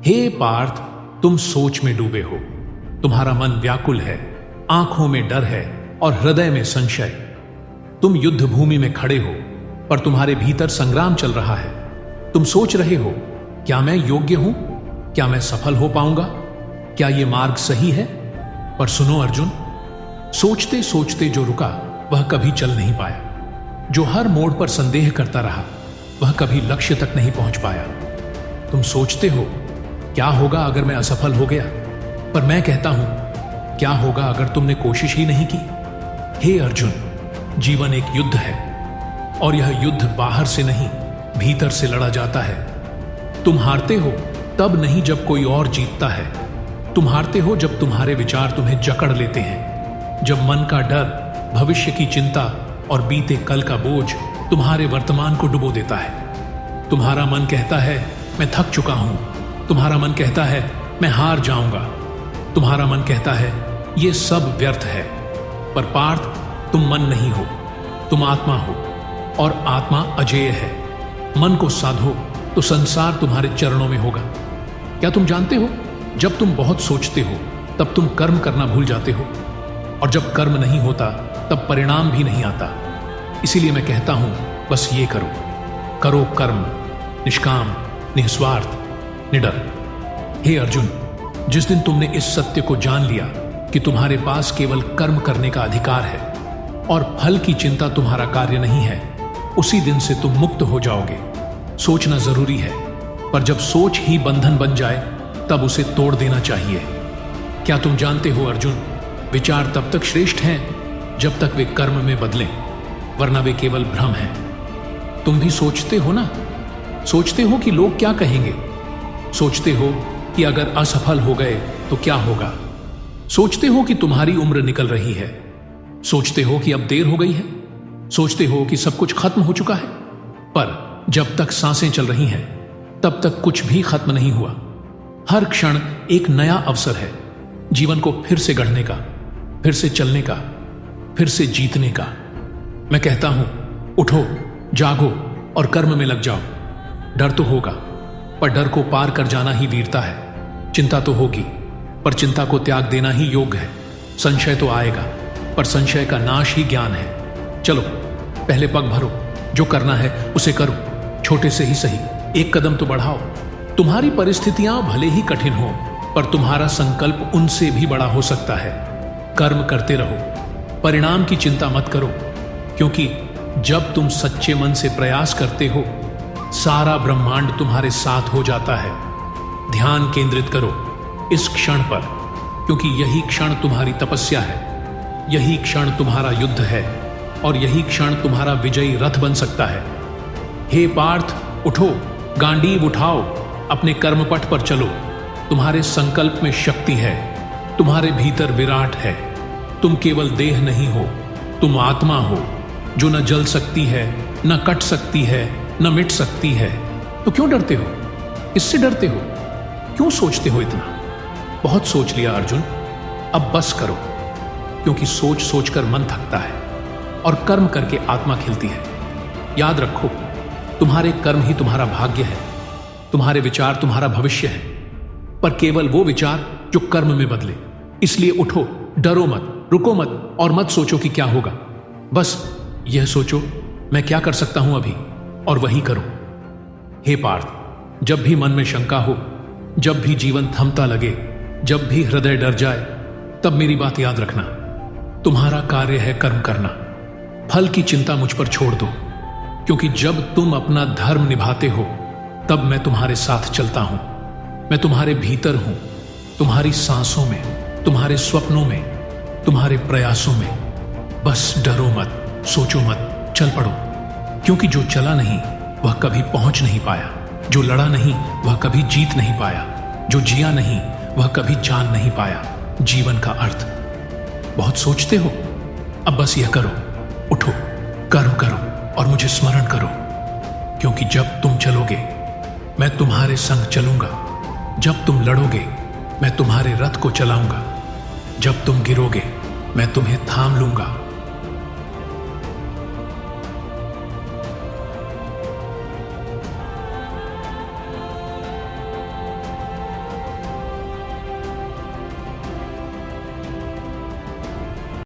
हे पार्थ, तुम सोच में डूबे हो, तुम्हारा मन व्याकुल है, आंखों में डर है और हृदय में संशय। तुम युद्ध भूमि में खड़े हो, पर तुम्हारे भीतर संग्राम चल रहा है। तुम सोच रहे हो, क्या मैं योग्य हूं? क्या मैं सफल हो पाऊंगा? क्या यह मार्ग सही है? पर सुनो अर्जुन, सोचते सोचते जो रुका वह कभी चल नहीं पाया। जो हर मोड़ पर संदेह करता रहा वह कभी लक्ष्य तक नहीं पहुंच पाया। तुम सोचते हो, क्या होगा अगर मैं असफल हो गया? पर मैं कहता हूं, क्या होगा अगर तुमने कोशिश ही नहीं की? हे अर्जुन, जीवन एक युद्ध है और यह युद्ध बाहर से नहीं, भीतर से लड़ा जाता है। तुम हारते हो तब नहीं जब कोई और जीतता है। तुम हारते हो जब तुम्हारे विचार तुम्हें जकड़ लेते हैं, जब मन का डर, भविष्य की चिंता और बीते कल का बोझ तुम्हारे वर्तमान को डुबो देता है। तुम्हारा मन कहता है, मैं थक चुका हूं। तुम्हारा मन कहता है, मैं हार जाऊंगा। तुम्हारा मन कहता है, ये सब व्यर्थ है। पर पार्थ, तुम मन नहीं हो, तुम आत्मा हो और आत्मा अजेय है। मन को साधो तो संसार तुम्हारे चरणों में होगा। क्या तुम जानते हो, जब तुम बहुत सोचते हो तब तुम कर्म करना भूल जाते हो, और जब कर्म नहीं होता तब परिणाम भी नहीं आता। इसीलिए मैं कहता हूं, बस ये करो, करो कर्म, निष्काम, निस्वार्थ, निडर। हे अर्जुन, जिस दिन तुमने इस सत्य को जान लिया कि तुम्हारे पास केवल कर्म करने का अधिकार है और फल की चिंता तुम्हारा कार्य नहीं है, उसी दिन से तुम मुक्त हो जाओगे। सोचना जरूरी है, पर जब सोच ही बंधन बन जाए तब उसे तोड़ देना चाहिए। क्या तुम जानते हो अर्जुन, विचार तब तक श्रेष्ठ हैं जब तक वे कर्म में बदलें, वरना वे केवल भ्रम हैं। तुम भी सोचते हो ना? सोचते हो कि लोग क्या कहेंगे? सोचते हो कि अगर असफल हो गए तो क्या होगा? सोचते हो कि तुम्हारी उम्र निकल रही है। सोचते हो कि अब देर हो गई है। सोचते हो कि सब कुछ खत्म हो चुका है। पर जब तक सांसें चल रही हैं तब तक कुछ भी खत्म नहीं हुआ। हर क्षण एक नया अवसर है जीवन को फिर से गढ़ने का, फिर से चलने का, फिर से जीतने का। मैं कहता हूं, उठो, जागो और कर्म में लग जाओ। डर तो होगा, पर डर को पार कर जाना ही वीरता है। चिंता तो होगी, पर चिंता को त्याग देना ही योग है। संशय तो आएगा, पर संशय का नाश ही ज्ञान है। चलो, पहले पग भरो, जो करना है उसे करो। छोटे से ही सही, एक कदम तो बढ़ाओ। तुम्हारी परिस्थितियां भले ही कठिन हो, पर तुम्हारा संकल्प उनसे भी बड़ा हो सकता है। कर्म करते रहो, परिणाम की चिंता मत करो, क्योंकि जब तुम सच्चे मन से प्रयास करते हो, सारा ब्रह्मांड तुम्हारे साथ हो जाता है। ध्यान केंद्रित करो इस क्षण पर, क्योंकि यही क्षण तुम्हारी तपस्या है, यही क्षण तुम्हारा युद्ध है और यही क्षण तुम्हारा विजयी रथ बन सकता है। हे पार्थ, उठो, गांडीव उठाओ, अपने कर्मपथ पर चलो। तुम्हारे संकल्प में शक्ति है, तुम्हारे भीतर विराट है। तुम केवल देह नहीं हो, तुम आत्मा हो, जो न जल सकती है, न कट सकती है, न मिट सकती है। तो क्यों डरते हो? किससे डरते हो? क्यों सोचते हो इतना? बहुत सोच लिया अर्जुन, अब बस करो, क्योंकि सोच सोचकर मन थकता है और कर्म करके आत्मा खिलती है। याद रखो, तुम्हारे कर्म ही तुम्हारा भाग्य है, तुम्हारे विचार तुम्हारा भविष्य है, पर केवल वो विचार जो कर्म में बदले। इसलिए उठो, डरो मत, रुको मत और मत सोचो कि क्या होगा। बस यह सोचो, मैं क्या कर सकता हूं अभी, और वही करो। हे पार्थ, जब भी मन में शंका हो, जब भी जीवन थमता लगे, जब भी हृदय डर जाए, तब मेरी बात याद रखना। तुम्हारा कार्य है कर्म करना। फल की चिंता मुझ पर छोड़ दो, क्योंकि जब तुम अपना धर्म निभाते हो तब मैं तुम्हारे साथ चलता हूं। मैं तुम्हारे भीतर हूं, तुम्हारी सांसों में, तुम्हारे स्वप्नों में, तुम्हारे प्रयासों में। बस डरो मत, सोचो मत, चल पड़ो, क्योंकि जो चला नहीं वह कभी पहुंच नहीं पाया, जो लड़ा नहीं वह कभी जीत नहीं पाया, जो जिया नहीं वह कभी जान नहीं पाया जीवन का अर्थ। बहुत सोचते हो, अब बस यह करो, उठो, कर्म करो और मुझे स्मरण करो, क्योंकि जब तुम चलोगे मैं तुम्हारे संग चलूंगा। जब तुम लड़ोगे मैं तुम्हारे रथ को चलाऊंगा। जब तुम गिरोगे मैं तुम्हें थाम लूंगा।